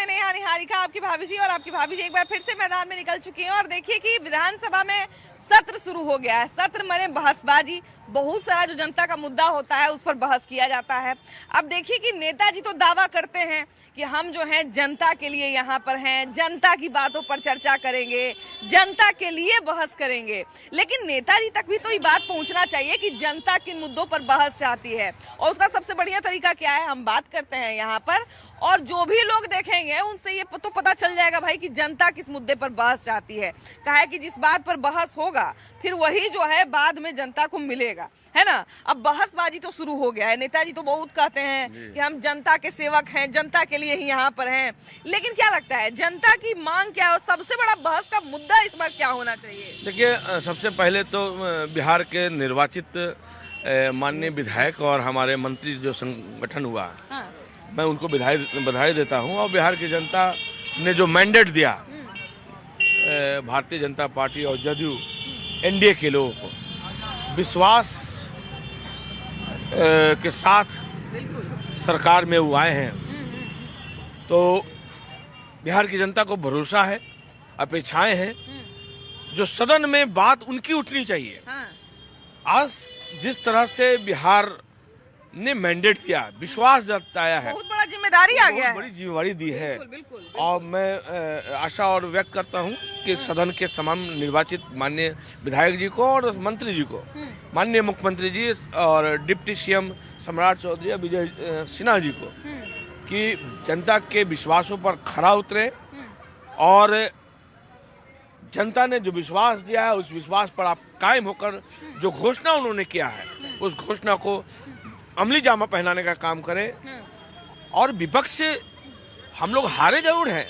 नेहा निहारिका आपकी भाभी जी, और आपकी भाभी जी एक बार फिर से मैदान में निकल चुकी हैं। और देखिए कि विधानसभा में सत्र शुरू हो गया है। सत्र माने बहसबाजी, बहुत सारा जो जनता का मुद्दा होता है उस पर बहस किया जाता है। अब देखिए कि नेताजी तो दावा करते हैं कि हम जो हैं जनता के लिए यहाँ पर हैं, जनता की बातों पर चर्चा करेंगे, जनता के लिए बहस करेंगे, लेकिन नेताजी तक भी तो ये बात पहुँचना चाहिए कि जनता किन मुद्दों पर बहस चाहती है। और उसका सबसे बढ़िया तरीका क्या है, हम बात करते हैं यहाँ पर, और जो भी लोग देखेंगे उनसे ये तो पता चल जाएगा भाई कि जनता किस मुद्दे पर बहस चाहती है। कहा है कि जिस बात पर बहस होगा फिर वही जो है बाद में जनता को मिलेगा, है ना। अब बहसबाजी तो शुरू हो गया है। नेताजी तो बहुत कहते हैं कि हम जनता के सेवक हैं, जनता के लिए ही यहाँ पर हैं, लेकिन क्या लगता है जनता की मांग क्या है और सबसे बड़ा बहस का मुद्दा इस बार क्या होना चाहिए? देखिए, सबसे पहले तो बिहार के निर्वाचित माननीय विधायक और हमारे मंत्री जो संगठन हुआ, हाँ। मैं उनको बधाई देता हूं। और बिहार की जनता ने जो मैंडेट दिया भारतीय जनता पार्टी और जदयू एनडीए के लोगों को, विश्वास के साथ सरकार में वो आए हैं, तो बिहार की जनता को भरोसा है, अपेक्षाएं हैं, जो सदन में बात उनकी उठनी चाहिए। हाँ। आज जिस तरह से बिहार ने मैंडेट दिया, विश्वास जताया है, बहुत बड़ा जिम्मेदारी आ गया है, बड़ी जिम्मेदारी दी है। बिल्कुल। और मैं आशा और व्यक्त करता हूं कि सदन के तमाम निर्वाचित माननीय विधायक जी को और मंत्री जी को, माननीय मुख्यमंत्री जी और डिप्टी सीएम सम्राट चौधरी विजय सिन्हा जी को, कि जनता के विश्वासों पर खरा उतरे और जनता ने जो विश्वास दिया है उस विश्वास पर आप कायम होकर जो घोषणा उन्होंने किया है उस घोषणा को अमली जामा पहनाने का काम करें। और विपक्ष से हम लोग हारे जरूर हैं,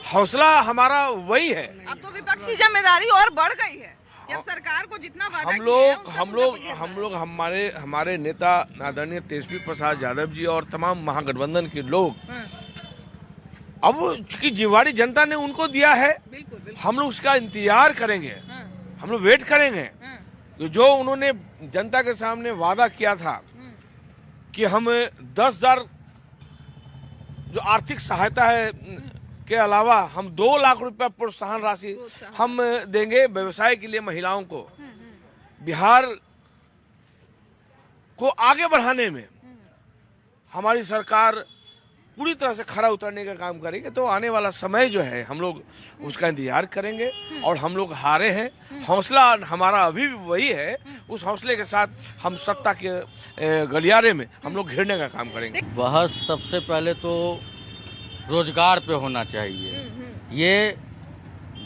हौसला हमारा वही है। अब तो विपक्ष की जिम्मेदारी और बढ़ गई है, जब सरकार को जितना वादा हम लोग हमारे नेता आदरणीय तेजस्वी प्रसाद यादव जी और तमाम महागठबंधन के लोग, अब चूंकि जिम्मेवारी जनता ने उनको दिया है, हम लोग उसका इंतजार करेंगे, हम लोग वेट करेंगे। जो उन्होंने जनता के सामने वादा किया था कि हम 10,000 जो आर्थिक सहायता है के अलावा हम 2 लाख रुपया प्रोत्साहन राशि हम देंगे व्यवसाय के लिए महिलाओं को। बिहार को आगे बढ़ाने में हमारी सरकार पूरी तरह से खरा उतरने का काम करेंगे। तो आने वाला समय जो है हम लोग उसका इंतजार करेंगे और हम लोग हारे हैं, हौसला हमारा अभी भी वही है। उस हौसले के साथ हम सत्ता के गलियारे में हम लोग घेरने का काम करेंगे। बहस सबसे पहले तो रोजगार पे होना चाहिए। ये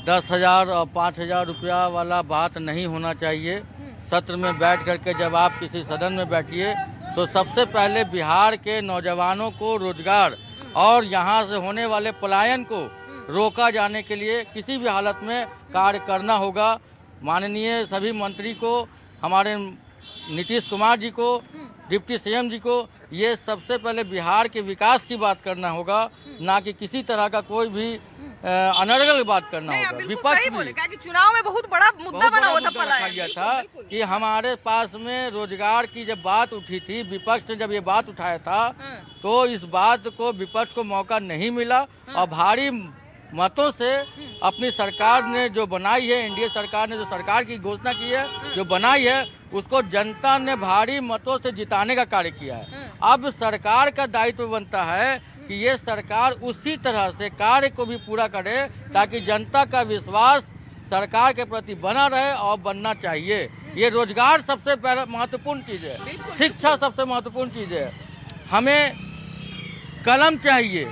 10,000 और 5,000 रुपया वाला बात नहीं होना चाहिए। सत्र में बैठ करके जब आप किसी सदन में बैठिए तो सबसे पहले बिहार के नौजवानों को रोजगार और यहाँ से होने वाले पलायन को रोका जाने के लिए किसी भी हालत में कार्य करना होगा। माननीय सभी मंत्री को, हमारे नीतीश कुमार जी को, डिप्टी सीएम जी को, ये सबसे पहले बिहार के विकास की बात करना होगा, ना कि किसी तरह का कोई भी अनर्गल बात करना होगा। विपक्ष भी कि चुनाव में बहुत बड़ा मुद्दा बना हुआ था कि हमारे पास में रोजगार की जब बात उठी थी, विपक्ष ने जब ये बात उठाया था तो इस बात को विपक्ष को मौका नहीं मिला और भारी मतों से अपनी सरकार ने जो बनाई है, एनडीए सरकार ने जो सरकार की घोषणा की है, जो बनाई है, उसको जनता ने भारी मतों से जिताने का कार्य किया है। अब सरकार का दायित्व बनता है कि ये सरकार उसी तरह से कार्य को भी पूरा करे ताकि जनता का विश्वास सरकार के प्रति बना रहे और बनना चाहिए। ये रोजगार सबसे महत्वपूर्ण चीज़ है, शिक्षा सबसे महत्वपूर्ण चीज़ है। हमें कलम चाहिए,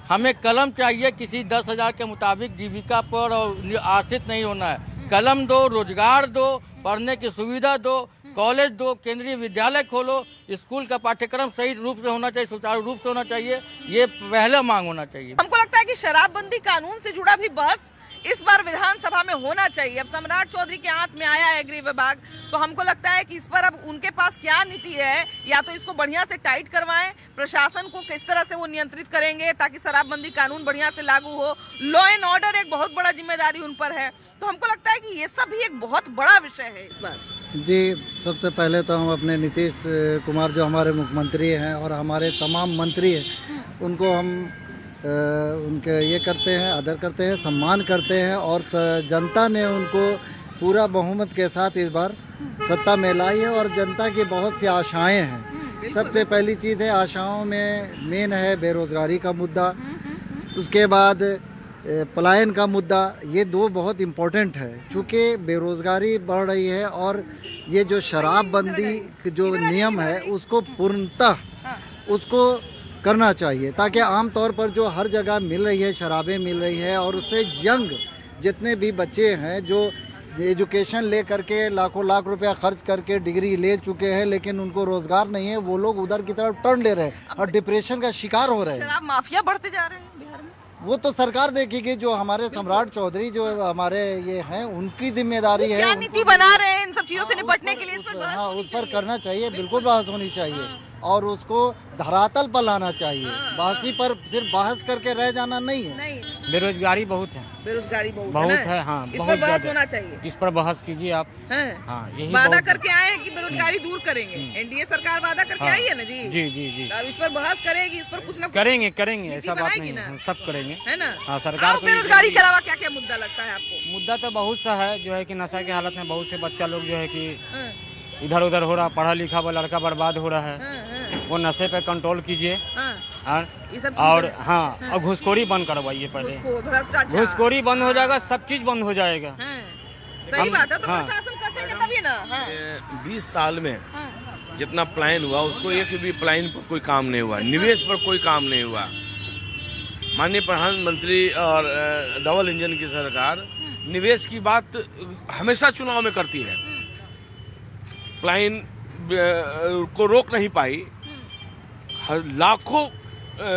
हमें कलम चाहिए। किसी 10,000 के मुताबिक जीविका पर आश्रित नहीं होना है। कलम दो, रोजगार दो, पढ़ने की सुविधा दो, कॉलेज दो, केंद्रीय विद्यालय खोलो, स्कूल का पाठ्यक्रम सही रूप से होना चाहिए, सुचारू रूप से होना चाहिए। ये पहला मांग होना चाहिए। हमको लगता है कि शराबबंदी कानून से जुड़ा भी बहस इस बार विधानसभा में होना चाहिए। अब सम्राट चौधरी के हाथ में आया है गृह विभाग, तो हमको लगता है कि इस पर अब उनके पास क्या नीति है, या तो इसको बढ़िया से टाइट करवाएं, प्रशासन को किस तरह से वो नियंत्रित करेंगे ताकि शराबबंदी कानून बढ़िया से लागू हो। लॉ एंड ऑर्डर एक बहुत बड़ा जिम्मेदारी उन पर है, तो हमको लगता है कि ये सब भी एक बहुत बड़ा विषय है इस बार। जी, सबसे पहले तो हम अपने नीतीश कुमार जो हमारे मुख्यमंत्री हैं और हमारे तमाम मंत्री हैं, उनको हम उनके ये करते हैं, आदर करते हैं, सम्मान करते हैं और जनता ने उनको पूरा बहुमत के साथ इस बार सत्ता में लाई है। और जनता की बहुत सी आशाएं हैं। सबसे पहली चीज़ है, आशाओं में मेन है बेरोज़गारी का मुद्दा, उसके बाद पलायन का मुद्दा। ये दो बहुत इम्पोर्टेंट है, चूँकि बेरोज़गारी बढ़ रही है और ये जो शराबबंदी जो नियम है उसको पूर्णतः उसको करना चाहिए, ताकि आम तौर पर जो हर जगह मिल रही है, शराबें मिल रही है और उससे यंग जितने भी बच्चे हैं जो एजुकेशन ले करके लाखों लाख रुपया खर्च करके डिग्री ले चुके हैं लेकिन उनको रोज़गार नहीं है, वो लोग उधर की तरफ टर्न ले रहे हैं और डिप्रेशन का शिकार हो रहे हैं। शराब माफिया बढ़ते जा रहे हैं बिहार में। वो तो सरकार देखेगी, जो हमारे सम्राट चौधरी जो हमारे ये हैं उनकी जिम्मेदारी है। क्या नीति बना रहे हैं इन सब चीजों से निपटने के लिए? इस पर बहस हाँ, होनी उस पर चाहिए। करना चाहिए, बिल्कुल बहस होनी चाहिए और उसको धरातल पर लाना चाहिए। बहसी पर सिर्फ बहस करके रह जाना नहीं है। नहीं, बेरोजगारी बहुत है, बेरोजगारी बहुत ना? है, हाँ, इस बहुत पर बहस ज्यादा। होना चाहिए। इस पर बहस कीजिए आप। हैं? हाँ, यही वादा बहुत- करके आए हैं कि बेरोजगारी दूर करेंगे। एनडीए सरकार वादा करके हाँ। आई है ना जी। जी जी जी अब इस पर बहस करेगी, इस पर कुछ ना कुछ करेंगे करेंगे, नीति ऐसा बात बनाएगी नहीं ना? है, हम सब करेंगे। है ना? हाँ, सरकार को ये बेरोजगारी जरूरी के अलावा क्या क्या मुद्दा लगता है आपको? मुद्दा तो बहुत सा है, जो है कि नशा की हालत में बहुत से बच्चा लोग जो है कि हाँ, इधर उधर हो रहा, पढ़ा लिखा हुआ लड़का बर्बाद हो रहा है। हाँ, वो नशे पे कंट्रोल कीजिए हाँ, और ये सब और चीजें- हाँ, और घुसखोरी बंद करवाइए पहले। घूसखोर, भ्रष्टाचार। घुसखोरी बंद हो जाएगा, सब चीज बंद हो जाएगा। हाँ, सही बात है। तो हाँ। प्रशासन कसेंगे तभी ना। हाँ, 20 साल में हाँ, जितना प्लान हुआ उसको एक भी प्लान पर कोई काम नहीं हुआ, निवेश पर कोई काम नहीं हुआ। माननीय प्रधानमंत्री और डबल इंजन की सरकार निवेश की बात हमेशा चुनाव में करती है, प्लान को रोक नहीं पाई। लाखों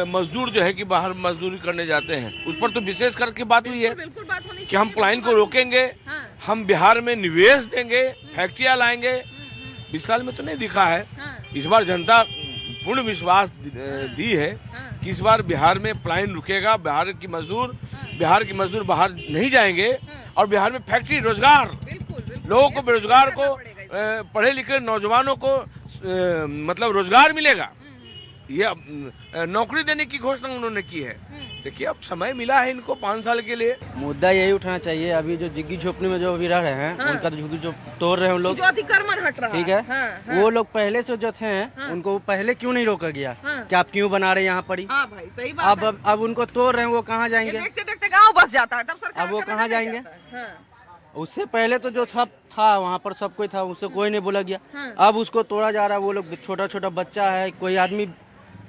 मजदूर जो है कि बाहर मजदूरी करने जाते हैं, उस पर तो विशेष करके बात हुई है बिल्कुल बात होनी कि हम प्लान को रोकेंगे, हाँ। हम बिहार में निवेश देंगे, फैक्ट्रियां लाएंगे। 20 साल में तो नहीं दिखा है। हाँ। इस बार जनता पूर्ण विश्वास दी है कि इस बार बिहार में प्लान रुकेगा, बिहार की मजदूर बाहर नहीं जाएंगे और बिहार में फैक्ट्री, रोजगार, बिल्कुल, बिल्कुल। लोगों को, बेरोजगार को, करना पड़ेगा। पढ़े लिखे नौजवानों को मतलब रोजगार मिलेगा। ये नौकरी देने की घोषणा उन्होंने की है। देखिए, अब समय मिला है इनको 5 साल के लिए। मुद्दा यही उठाना चाहिए। अभी जो झुग्गी झोपड़ी में जो अभी रह रहे हैं, उनका तो झुग्गी जो तोड़ रहे हैं उन लोग, जो अतिक्रमण हट रहा ठीक है। हाँ, हाँ, वो लोग पहले से जो थे उनको पहले क्यों नहीं रोका गया? हाँ। कि आप क्यों बना रहे हैं यहाँ पर ही? हाँ भाई, सही बात है। अब उनको तोड़ रहे हैं, वो कहाँ ये जाएंगे? देखते देखते गांव बस जाता है, तब सरकार अब वो का कहाँ नजर जाएंगे? जाता है। हाँ, उससे पहले तो जो सब था वहाँ पर सब कोई था, उससे कोई नहीं बोला गया। हाँ। अब उसको तोड़ा जा रहा है। वो लोग छोटा छोटा बच्चा है, कोई आदमी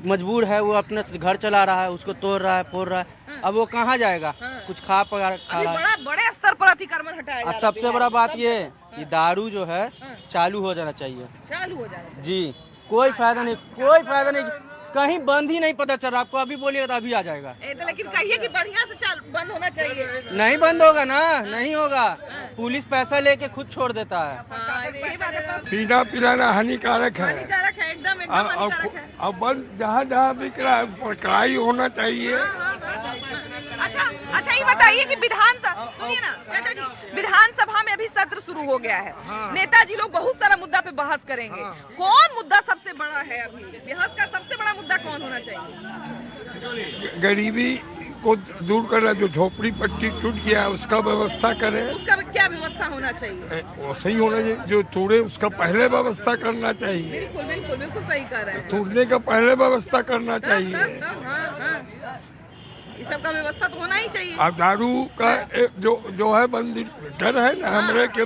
मजबूर है, वो अपने घर चला रहा है, उसको तोड़ रहा है, फोड़ रहा है। अब वो कहाँ जाएगा? कुछ खा अभी रहा है। बड़े स्तर पर अतिक्रमण हटाया जा और रहा है सबसे बिहार बड़ा में। बात ये कि दारू जो है चालू हो जाना चाहिए। चालू हो जाएगा। जी, कोई फायदा नहीं, कोई फायदा नहीं, कहीं बंद ही नहीं पता चल रहा। आपको अभी बोलिएगा तो अभी आ जाएगा। तो लेकिन कहिए कि बढ़िया से बंद होना चाहिए। नहीं बंद होगा ना, नहीं होगा। पुलिस पैसा लेके खुद छोड़ देता है। हाँ, यही बात है। पीना पिलाना हानिकारक है। हानिकारक है, एकदम एकदम हानिकारक है। अब बंद जहाँ जहाँ बिक रहा है पकड़ाई होना चाहिए। अच्छा, ये बताइए कि विधानसभा, सुनिए ना चाचा जी, विधानसभा में अभी सत्र शुरू हो गया है। नेताजी लोग बहुत सारा मुद्दा पे बहस करेंगे। कौन मुद्दा सबसे बड़ा है अभी? बहस का सबसे बड़ा मुद्दा कौन होना चाहिए? गरीबी को दूर करना, जो झोपड़ी पट्टी टूट गया है उसका व्यवस्था करें। उसका क्या व्यवस्था होना चाहिए? वैसे ही होना चाहिए। जो तोड़े उसका पहले व्यवस्था करना चाहिए। बिल्कुल बिल्कुल बिल्कुल सही कह रहे हैं। तोड़ने का पहले व्यवस्था करना चाहिए। हाँ, ये सब का व्यवस्था तो होना ही चाहिए। अब दारू का जो है बंदी, डर है ना हमरे के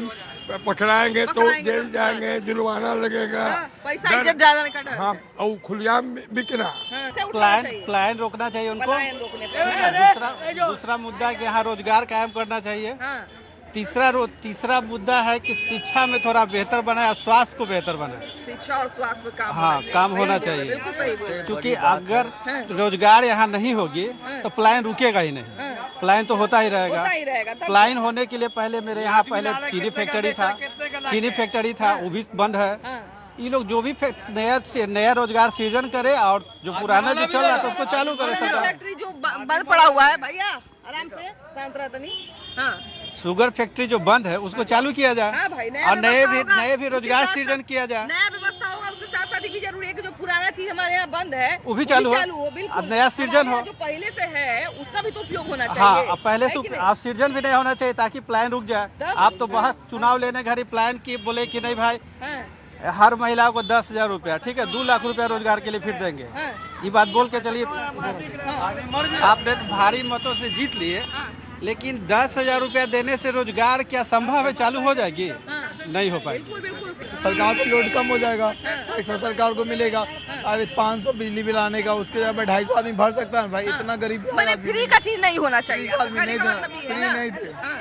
पकड़ाएंगे तो जेल जाएंगे, जुर्माना लगेगा, पैसा इज्जत ज्यादा नहीं कटा। हाँ, और खुलेआम बिकना। प्लान रोकना चाहिए उनको। रोकने पे। दूसरा मुद्दा कि यहाँ रोजगार कायम करना चाहिए। हाँ, तीसरा मुद्दा है कि शिक्षा में थोड़ा बेहतर बनाए और स्वास्थ्य को बेहतर बनाए। शिक्षा और स्वास्थ्य पे काम हाँ, होना चाहिए। काम होना सही बोल रहे, चाहिए। बिल्कुल सही बोल रहे। क्योंकि अगर रोजगार यहाँ नहीं होगी तो प्लान रुकेगा ही नहीं। प्लान तो होता ही रहेगा। होता ही रहेगा। तब प्लान होने के लिए पहले मेरे यहाँ पहले चीनी फैक्ट्री था, वो भी बंद है। ये लोग जो भी नया रोजगार सृजन करे और जो पुराना जो चल रहा था उसको चालू करे सरकार। फैक्ट्री जो बंद पड़ा हुआ है, भैया आराम से शांत रहा तनी। हाँ, शुगर फैक्ट्री जो बंद है उसको चालू किया जाए हाँ भाई, और व्यवस्था होगा। नए भी रोजगार उसके साथ सृजन किया जाए। नया व्यवस्था होगा, उसके साथ साथ ये भी जरूरी है कि जो पुराना नया चीज हमारे यहाँ बंद है वो भी चालू हो, बिल्कुल। अब नया सृजन हो, जो पहले से है उसका भी तो उपयोग होना चाहिए। हाँ, अब पहले है कि से नहीं? आप सृजन भी नहीं होना चाहिए ताकि प्लान रुक जाए। तब? आप तो बहस चुनाव लेने घड़ी प्लान की बोले कि नहीं भाई हाँ, हर महिला को 10,000 रुपया, ठीक है, 2 लाख रुपया रोजगार के लिए फिर देंगे। हाँ, ये बात बोल के चलिए, हाँ, आपने भारी मतों से जीत लिए, लेकिन 10,000 रुपया देने से रोजगार क्या संभव है, चालू हो जाएगी? हाँ, नहीं हो पाएगी। बिल्कुल बिल्कुल। सरकार पे लोड कम हो जाएगा, पैसा सरकार को मिलेगा। अरे 500 बिजली बिल आने का, उसके जगह 250 आदमी भर सकता है भाई, इतना गरीब मैंने फ्री का चीज नहीं होना चाहिए। फ्री का आदमी नहीं सरकारी का देना, मतलब ये है फ्री ना? नहीं दे। हाँ,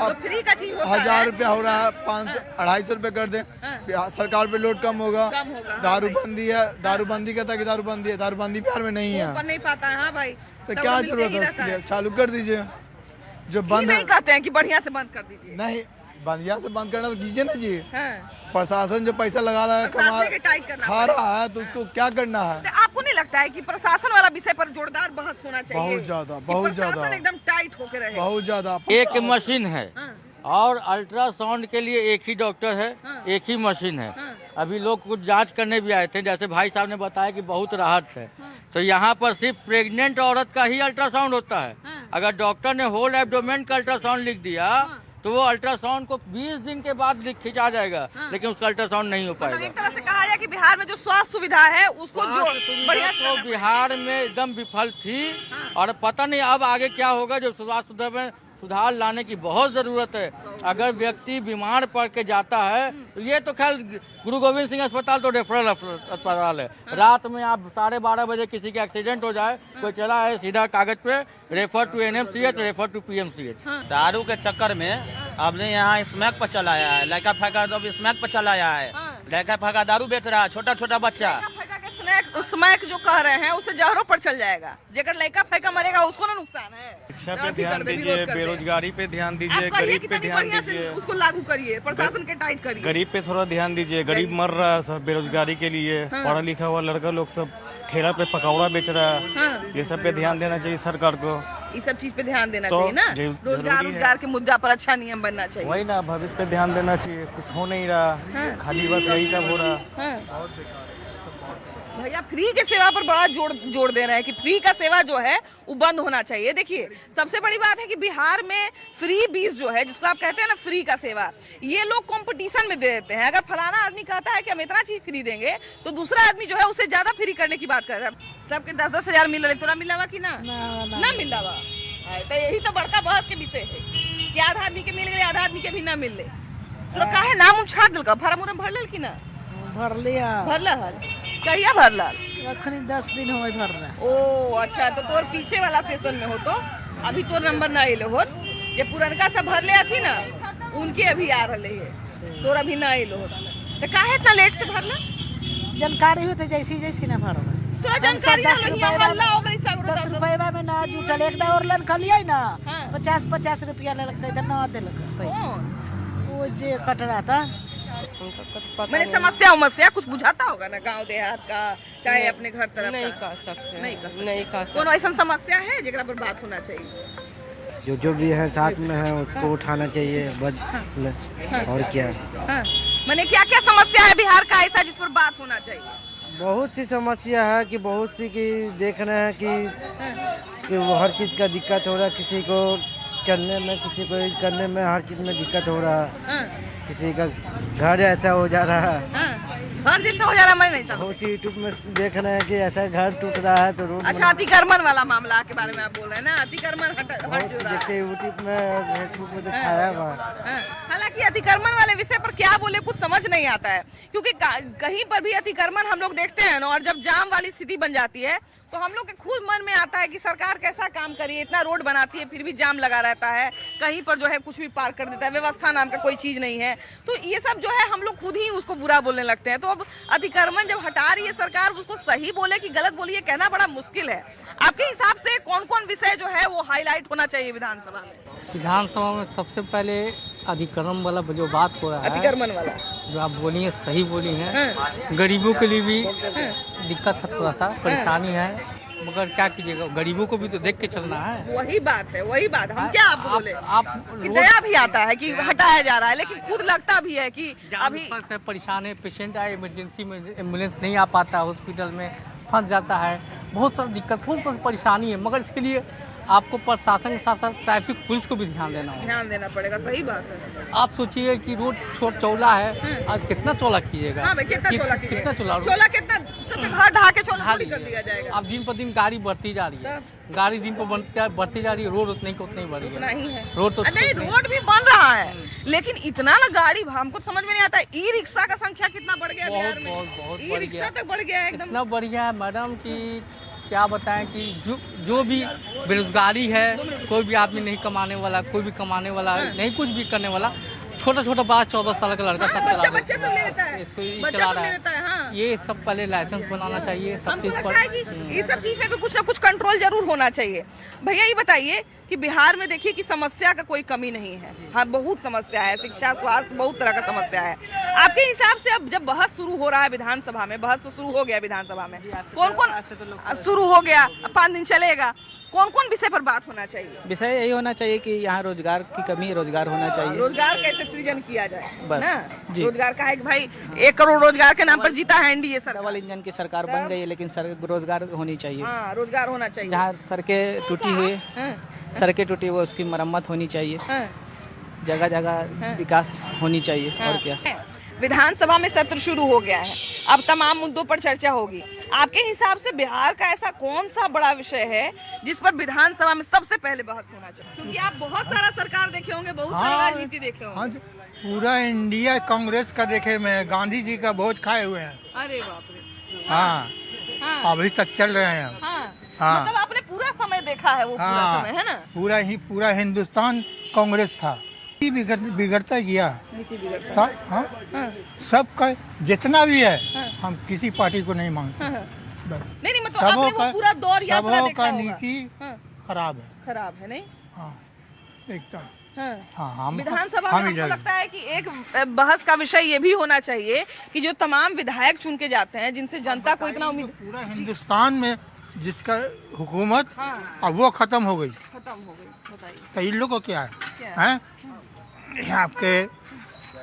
अब तो फ्री का चीज होता 1000 है। रुपया हो रहा है, 500 250 रुपये कर दें, सरकार पे लोड कम होगा। कम होगा, हाँ दारूबंदी है, दारूबंदी कहता है कि दारूबंदी है, दारूबंदी बिहार में नहीं वो है, कर नहीं पाता है। हाँ भाई, तो सब क्या मिलके जरूरत ही है रहता उसके लिए? चालू कर दीजिए जो ये बंद है। नहीं कहते हैं कि बढ़िया से बंद कर दीजिए। नहीं, बंदिया से बंद करना तो कीजिए ना जी। हाँ, प्रशासन जो पैसा लगा रहा है, प्रशासन के टाइट करना खा रहा है, तो उसको क्या करना है? तो आपको नहीं लगता है कि प्रशासन वाला विषय पर जोरदार बहस होना चाहिए? बहुत ज्यादा, कि बहुत प्रशासन ज्यादा। एकदम टाइट होके रहे। बहुत ज्यादा। एक मशीन है हाँ, और अल्ट्रासाउंड के लिए एक ही डॉक्टर है, हाँ। एक ही मशीन है। हाँ। अभी लोग कुछ जांच करने भी आए थे, जैसे भाई साहब ने बताया कि बहुत राहत है। तो यहाँ पर सिर्फ प्रेग्नेंट औरत का ही अल्ट्रासाउंड होता है। हाँ। अगर डॉक्टर ने होल एब्डोमेन का अल्ट्रासाउंड लिख दिया तो वो अल्ट्रासाउंड को 20 दिन के बाद खिंचा जाएगा, लेकिन उसका अल्ट्रासाउंड नहीं हो मतलब पाएगा। एक तरह से कहा जाए कि बिहार में जो स्वास्थ्य सुविधा है उसको जो बढ़िया से तो बिहार में एकदम विफल थी और पता नहीं अब आगे क्या होगा। जो स्वास्थ्य सुविधा में सुधार लाने की बहुत जरूरत है। अगर व्यक्ति बीमार पड़ के जाता है तो ये तो खैर गुरु गोविंद सिंह अस्पताल तो रेफरल अस्पताल है। रात में आप 12:30 बजे किसी का एक्सीडेंट हो जाए, कोई चला है सीधा कागज पे refer to NMCH, refer to PMCH। दारू के चक्कर में आपने यहाँ स्मैक पर चलाया है, लड़का फैका तो अब स्मैक पर चलाया है, लड़का फैका दारू बेच रहा है, छोटा छोटा बच्चा। स्मैक जो कह रहे हैं उससे जहरों पर चल जाएगा। जेकर लड़का फैका मरेगा उसको ना नुकसान है। शिक्षा पे ध्यान दीजिए, बेरोजगारी पे ध्यान दीजिए, आप कहिए गरीब कि पे तनी ध्यान बढ़िया से दीजिए, उसको लागू करिए, प्रशासन के टाइट करिए। गरीब पे थोड़ा ध्यान दीजिए। गरीब मर रहा है सब बेरोजगारी के लिए, पढ़ा लिखा हुआ लड़का लोग सब ठेला पे पकौड़ा बेच रहा है। ये सब पे ध्यान देना चाहिए सरकार को। इस सब चीज पे ध्यान देना तो चाहिए ना। जरूरी रोजगार है। रोजगार के मुद्दा पर अच्छा नियम बनना चाहिए। वही ना, भविष्य पे ध्यान देना चाहिए। कुछ हो नहीं रहा, खाली बस यही सब हो रहा। हाँ। भैया फ्री के सेवा पर बड़ा जोड़ दे रहे हैं कि फ्री का सेवा जो है वो बंद होना चाहिए। देखिए सबसे बड़ी बात है कि बिहार में फ्री बीस जो है, जिसको आप कहते हैं ना फ्री का सेवा, ये लोग कंपटीशन में दे देते हैं। अगर फलाना आदमी कहता है कि हम इतना चीज फ्री देंगे तो दूसरा आदमी जो है उससे ज्यादा फ्री करने की बात करता है। सबके 10-10 हजार मिल रहे, तोरा मिला कि ना ना मिला हुआ? तो यही तो बड़का बहस के विषय है कि आधा आदमी के मिल गए, आधा आदमी के भी ना मिल रहे। तो काहे नाम छाड़ दिल का फार्म उरम भर लेल कि ना भर लिया भरला हल कहिया भरला? अखनी 10 दिन हो भर रहा। ओ अच्छा, तो तोर पीछे वाला सेशन में हो तो अभी तोर नंबर ना आइले हो। ये पुरनका सब भर ले थी ना, उनके अभी आ रहे है, तोर अभी ना आइले हो। तो काहे इतना लेट से भरला? जानकारी होते जैसी जैसी ना भर तोरा जानकारी ना लगी, हल्ला हो गई सगरो। 10 रुपया में ना जुटल एक और लन खलिए ना, हाँ। 50-50 रुपया लग इधर ना दिलक पैसा वो जे कट रहा था। मैंने समस्या कुछ बुझाता होगा ना गांव देहात का, चाहे अपने घर तरफ नहीं का। कह सकते, नहीं कह नहीं कह सकते। कोनो ऐसा समस्या है जेकरा पर बात होना चाहिए? जो भी है साथ में है उसको उठाना चाहिए और क्या। हाँ। मैंने क्या क्या समस्या है बिहार का ऐसा जिस पर बात होना चाहिए? बहुत सी समस्या है कि बहुत सी की देख रहे हैं कि वो हर चीज़ का दिक्कत हो रहा है। किसी को चलने में, किसी को करने में, हर चीज़ में दिक्कत हो रहा है। किसी का घर ऐसा हो जा रहा है, हर जैसा हो जा रहा है। मैं नहीं समझ। बहुत सी यूट्यूब में देख रहे हैं कि ऐसा घर टूट रहा है तो रोड अच्छा, अतिक्रमण वाला मामला के बारे में आप बोल रहे हैं ना? अतिक्रमण हट बहुत जो सी रहा है। देखते यूट्यूब में, फेसबुक में दिखाया हुआ। हालांकि अतिक्रमण वाले विषय पर क्या बोले कुछ समझ नहीं आता है, क्योंकि कहीं पर भी अतिक्रमण हम लोग देखते हैं ना, और जब जाम वाली स्थिति बन जाती है तो हम लोग के खुद मन में आता है कि सरकार कैसा काम करिए, इतना रोड बनाती है फिर भी जाम लगा रहता है, कहीं पर जो है कुछ भी पार कर देता है, व्यवस्था नाम का कोई चीज नहीं है। तो ये सब जो है हम लोग खुद ही उसको बुरा बोलने लगते हैं। तो अब अतिक्रमण जब हटा रही है सरकार, उसको सही बोले कि गलत बोले ये कहना बड़ा मुश्किल है। आपके हिसाब से कौन कौन विषय जो है वो हाईलाइट होना चाहिए विधानसभा में? विधानसभा में सबसे पहले अधिक्रमण वाला जो बात हो रहा है, अतिक्रमण वाला जो आप बोली है सही बोली है। गरीबों के लिए भी दिक्कत है, थोड़ा सा परेशानी है। मगर क्या कीजिएगा, गरीबों को भी तो देख के चलना है। वही बात है, वही बात। हम क्या आपको बोले, आप कि दया भी आता है कि हटाया जा रहा है, लेकिन खुद लगता भी है कि अभी से परेशान है, पेशेंट आए इमरजेंसी में, एम्बुलेंस नहीं आ पाता, हॉस्पिटल में फंस जाता है, बहुत सारी दिक्कत, बहुत परेशानी है। मगर इसके लिए आपको प्रशासन के साथ साथ ट्रैफिक पुलिस को भी ध्यान देना होगा। ध्यान देना पड़ेगा, सही बात है। आप सोचिए कि रोड छोट चौला है, आप कितना चौला कीजिएगा? हाँ भाई, कितना चौला कीजिएगा? कितना चौला कितना सबसे घर ढहा के चौला थोड़ी कर दिया जाएगा। अब दिन पर दिन गाड़ी बढ़ती जा रही है, गाड़ी दिन पर बढ़ती जा रही है, रोड उतनी को उतनी बढ़ उतना ही है। रोड तो नहीं, रोड भी बन रहा है, लेकिन इतना ना गाड़ी, हमको समझ में नहीं आता। ई रिक्शा का संख्या कितना बढ़ गया बिहार में, बहुत ई रिक्शा तक बढ़ गया है एकदम। इतना बढ़िया है मैडम कि क्या बताएं कि जो भी बेरोजगारी है, कोई भी आदमी नहीं कमाने वाला, कोई भी कमाने वाला नहीं, कुछ भी करने वाला, छोटा छोटा 14 साल का लड़का सब चला रहा है। ये सब पहले लाइसेंस बनाना चाहिए, सब चीज पर। ये सब चीज पे कुछ ना कुछ कंट्रोल जरूर होना चाहिए। भैया ये बताइए कि बिहार में देखिए कि समस्या का कोई कमी नहीं है। हाँ, बहुत समस्या है, शिक्षा, स्वास्थ्य, बहुत तरह का समस्या है। आपके हिसाब से अब जब बहस शुरू हो रहा है विधानसभा में, बहस तो शुरू हो गया विधानसभा में, कौन कौन शुरू हो गया, 5 दिन चलेगा, कौन कौन विषय पर बात होना चाहिए? विषय यही होना चाहिए कि यहाँ रोजगार की कमी है, रोजगार होना चाहिए। रोजगार कैसे सृजन किया जाए, बस ना? जी। रोजगार का है कि भाई 1 करोड़ रोजगार के नाम पर जीता है एनडीए सरकार। डबल इंजन की सरकार बन गई है, लेकिन रोजगार होनी चाहिए। हाँ, रोजगार होना चाहिए। जहाँ सड़कें टूटी हुई, सड़कें टूटी हुई, उसकी मरम्मत होनी चाहिए, जगह जगह विकास होनी चाहिए। और क्या, विधानसभा में सत्र शुरू हो गया है, अब तमाम मुद्दों पर चर्चा होगी। आपके हिसाब से बिहार का ऐसा कौन सा बड़ा विषय है जिस पर विधानसभा में सबसे पहले बहस होना चाहिए? क्योंकि आप बहुत सारा सरकार देखे होंगे, बहुत सारी राजनीति देखे होंगे। हाँ, पूरा इंडिया कांग्रेस का देखे मैं, गांधी जी का बहुत खाए हुए हैं। अरे बाप रे। हाँ, अभी तक चल रहे हैं। हाँ, मतलब आपने पूरा समय देखा है, वो पूरा समय है ना? पूरा हिंदुस्तान कांग्रेस था, बिगड़ता गया। हाँ, सबका जितना भी है, हम किसी पार्टी को नहीं मांगते। नहीं, मतलब आपने वो पूरा दौर यात्रा देखा होगा। नीति खराब है नहीं? हाँ, एकदम। हाँ, विधानसभा में हमको लगता है कि एक बहस का विषय ये भी होना चाहिए कि जो तमाम विधायक चुन के जाते हैं, जिनसे जनता को इतना उम्मीद, पूरा हिंदुस्तान में जिसका हुकूमत अब वो खत्म हो गई, बताइए तो इन लोगों को क्या है? आपके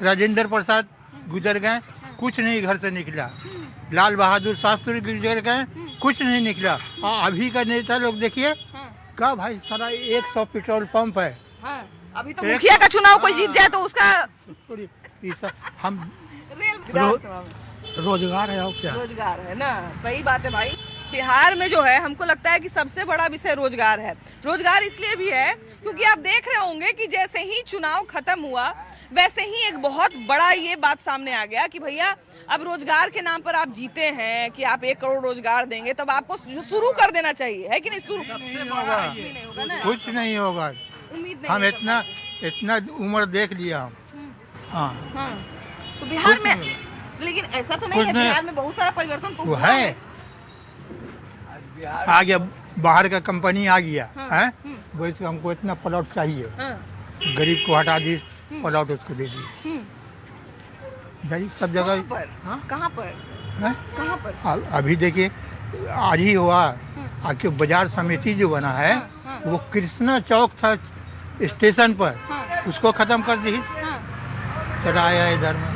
राजेंद्र प्रसाद गुजर गए, कुछ नहीं घर से निकला। लाल बहादुर शास्त्री गुजर गए, कुछ नहीं निकला। अभी का नेता लोग देखिए, क्या भाई सारा 100 पेट्रोल पंप है। अभी तो मुखिया का चुनाव कोई जीत जाए तो उसका हम रोजगार है और क्या, रोजगार है ना? सही बात है भाई। बिहार में जो है, हमको लगता है कि सबसे बड़ा विषय रोजगार है। रोजगार इसलिए भी है क्योंकि आप देख रहे होंगे कि जैसे ही चुनाव खत्म हुआ, वैसे ही एक बहुत बड़ा ये बात सामने आ गया कि भैया अब रोजगार के नाम पर आप जीते हैं कि आप 1 करोड़ रोजगार देंगे, तब आपको शुरू कर देना चाहिए, है कि नहीं? शुरू नहीं होगा, कुछ नहीं होगा। उम्मीद नहीं, हम इतना उम्र देख लिया हम। हाँ, तो बिहार में, लेकिन ऐसा तो नहीं है, बिहार में बहुत सारा परिवर्तन तो हुआ है। आ गया, बाहर का कंपनी आ गया है, वैसे हमको इतना प्लॉट चाहिए, गरीब को हटा दी, प्लॉट उसको दे दी। सब जगह कहाँ पर? अभी देखिए, आज ही हुआ, आके बाजार समिति जो बना है, वो कृष्णा चौक था स्टेशन पर, उसको खत्म कर दी, चलाया इधर में।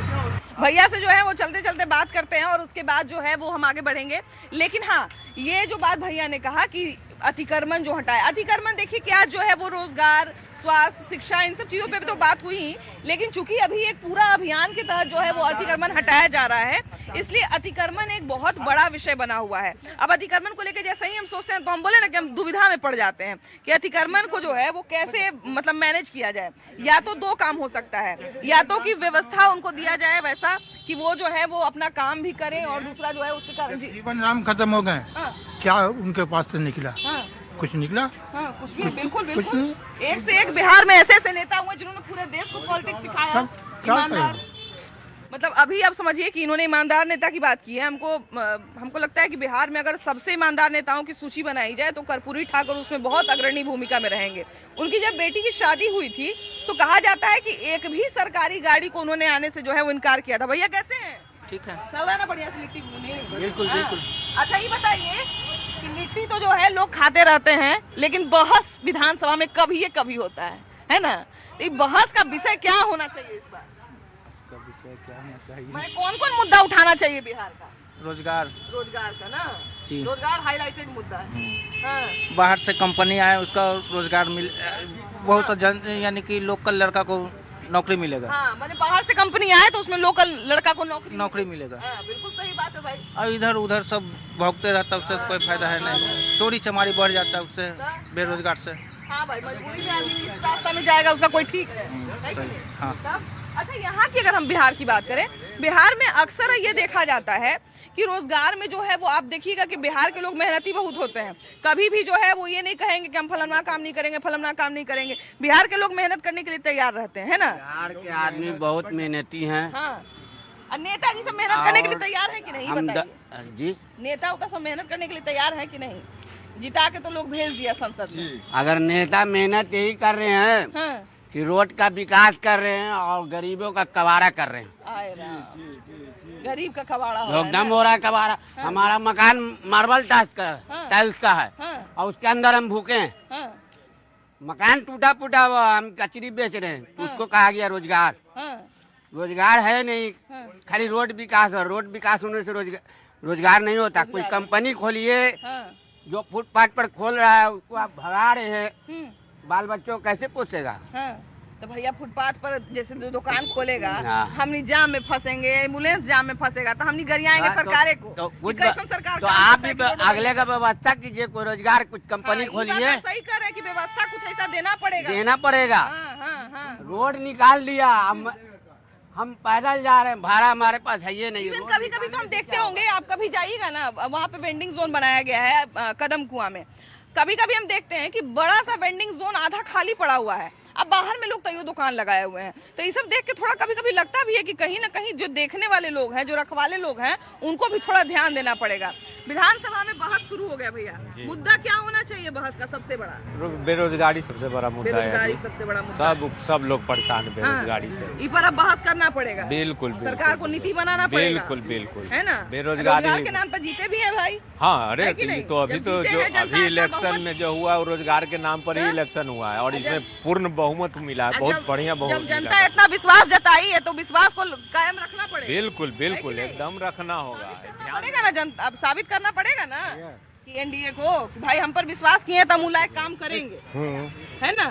भैया से जो है वो चलते चलते बात करते हैं और उसके बाद जो है वो हम आगे बढ़ेंगे। लेकिन हाँ, ये जो बात भैया ने कहा कि अतिक्रमण जो हटाए, अतिक्रमण देखिए क्या जो है वो रोजगार, स्वास्थ्य, शिक्षा, इन सब चीज़ों पे भी तो बात हुई, लेकिन चूंकि अभी एक पूरा अभियान के तहत जो है वो अतिक्रमण हटाया जा रहा है, इसलिए अतिक्रमण एक बहुत बड़ा विषय बना हुआ है। अब अतिक्रमण को लेकर जैसे ही हम सोचते हैं तो हम बोले ना कि हम दुविधा में पड़ जाते हैं कि अतिक्रमण को जो है वो कैसे मतलब मैनेज किया जाए। या तो 2 काम हो सकता है, या तो कि व्यवस्था उनको दिया जाए वैसा कि वो जो है वो अपना काम भी करें, और दूसरा जो है उसके कारण जीवन राम खत्म हो गए, क्या उनके पास से निकला? कुछ निकला? कुछ भी, बिल्कुल। एक से एक बिहार में ऐसे ऐसे नेता हुए जिन्होंने पूरे देश को पॉलिटिक्स सिखाया, ईमानदार। मतलब अभी आप समझिए कि इन्होंने ईमानदार नेता की बात की है। हमको लगता है कि बिहार में अगर सबसे ईमानदार नेताओं की सूची बनाई जाए तो कर्पूरी ठाकुर उसमें बहुत अग्रणी भूमिका में रहेंगे। उनकी जब बेटी की शादी हुई थी तो कहा जाता है कि एक भी सरकारी गाड़ी को उन्होंने आने से जो है वो इनकार किया था। भैया कैसे हैं? ठीक है, चल रहा है ना बढ़िया से लिट्टी घूमने? बिल्कुल। अच्छा ये बताइए कि लिट्टी तो जो है लोग खाते रहते हैं, लेकिन बहस विधानसभा में कभी होता है ना? तो बहस का विषय क्या होना चाहिए इस बार? इसका विषय क्या होना चाहिए? कौन कौन मुद्दा उठाना चाहिए बिहार का? रोजगार का ना जी। रोजगार हाईलाइटेड मुद्दा है। हाँ। बाहर से कंपनी आए उसका रोजगार मिल, बहुत सा जन यानी कि लोकल लड़का को नौकरी मिलेगा। हाँ, मैंने बाहर से कंपनी आए तो उसमें लोकल लड़का को नौकरी मिलेगा। हाँ, बिल्कुल सही बात है भाई। और इधर उधर सब भौंकते रहता है, उससे कोई फायदा है नहीं। चोरी चमारी बढ़ जाता है उससे, बेरोजगार से। हाँ भाई, मजबूरी में आदमी किस रास्ता में जाएगा उसका कोई ठीक है कि नहीं? हाँ। अच्छा, यहाँ की अगर हम बिहार की बात करें, बिहार में अक्सर ये देखा जाता है कि रोजगार में जो है वो आप देखिएगा कि बिहार के लोग मेहनती बहुत होते हैं। कभी भी जो है वो ये नहीं कहेंगे कि हम फलाना काम नहीं करेंगे, फलाना काम नहीं करेंगे। बिहार के लोग मेहनत करने के लिए तैयार रहते हैं, है ना? बिहार के आदमी बहुत मेहनती हैं। हाँ। और नेताजी सब मेहनत करने के लिए तैयार है कि नहीं, बताइए जी। नेता उता सब मेहनत करने के लिए तैयार है कि नहीं? जिता के तो लोग भेज दिया संसद में। अगर नेता मेहनत यही कर रहे हैं हाँ। कि रोड का विकास कर रहे हैं और गरीबों का कबाड़ा कर रहे हैं। गरीब का कबाड़ा हो रहा है एकदम ना? हो रहा है कबाड़ा। हमारा मकान मार्बल टाइल्स का है और उसके अंदर हम भूखे हैं। हाँ। मकान टूटा फूटा हुआ, हम कचरी बेच रहे हैं, तो उसको कहा गया रोजगार। हाँ। रोजगार है नहीं, खाली रोड विकास है। रोड विकास होने से रोजगार नहीं होता। कोई कंपनी खोलिए, जो फुटपाथ पर खोल रहा है उसको आप भगा रहे हैं, बाल बच्चों को कैसे पोसेगा? तो भैया फुटपाथ पर जैसे जो दुकान खोलेगा, हाँ। हमनी जाम में फंसेंगे, एम्बुलेंस जाम में फंसेगा, तो हमनी गरियाएंगे सरकारे को। तो कैसन सरकार तो काम आप करता भी है कि अगले का व्यवस्था कीजिए, कोई रोजगार कुछ कंपनी हाँ, खोलिए। ये बात आप सही कर रहे हैं कि व्यवस्था कुछ ऐसा देना पड़ेगा। हाँ। रोड निकाल दिया, हम पैदल जा रहे हैं, भाड़ा हमारे पास है ये नहीं। कभी कभी तो हम देखते होंगे, आप कभी जाइएगा ना, वहाँ पे वेंडिंग जोन बनाया गया है कदम कुआं में। कभी कभी हम देखते हैं कि बड़ा सा वेंडिंग जोन आधा खाली पड़ा हुआ है। अब बाहर में लोग तैयो दुकान लगाए हुए हैं, तो ये सब देख के थोड़ा कभी कभी लगता भी है कि कहीं ना कहीं जो देखने वाले लोग हैं, जो रखवाले लोग हैं, उनको भी थोड़ा ध्यान देना पड़ेगा। विधानसभा में बहस शुरू हो गया भैया, मुद्दा क्या होना चाहिए बहस का सबसे बड़ा? बेरोजगारी सबसे बड़ा मुद्दा बेरोजगारी है। सबसे बड़ा मुद्दा। सब लोग परेशान है बेरोजगारी से। इस पर अब बहस करना पड़ेगा। बिल्कुल सरकार को नीति बनाना पड़ेगा। बिल्कुल है ना? बेरोजगारी रोजगार के नाम पर जीते भी है भाई। हाँ, अरे है कि नहीं? तो अभी जब तो जीते जो हैं जनता अभी का इलेक्शन बहुमत- में जो हुआ वो रोजगार के नाम पर ही हाँ? इलेक्शन हुआ है और अच्छा। इसमें पूर्ण बहुमत मिला है। बहुत बढ़िया जब बहुमत जनता मिला। इतना विश्वास जताई है तो विश्वास को कायम रखना पड़ेगा। बिल्कुल नहीं? एकदम रखना होगा। पड़ेगा ना, जनता अब साबित करना पड़ेगा ना कि एनडीए को कि भाई हम पर विश्वास किए तो हम लायक काम करेंगे, है ना?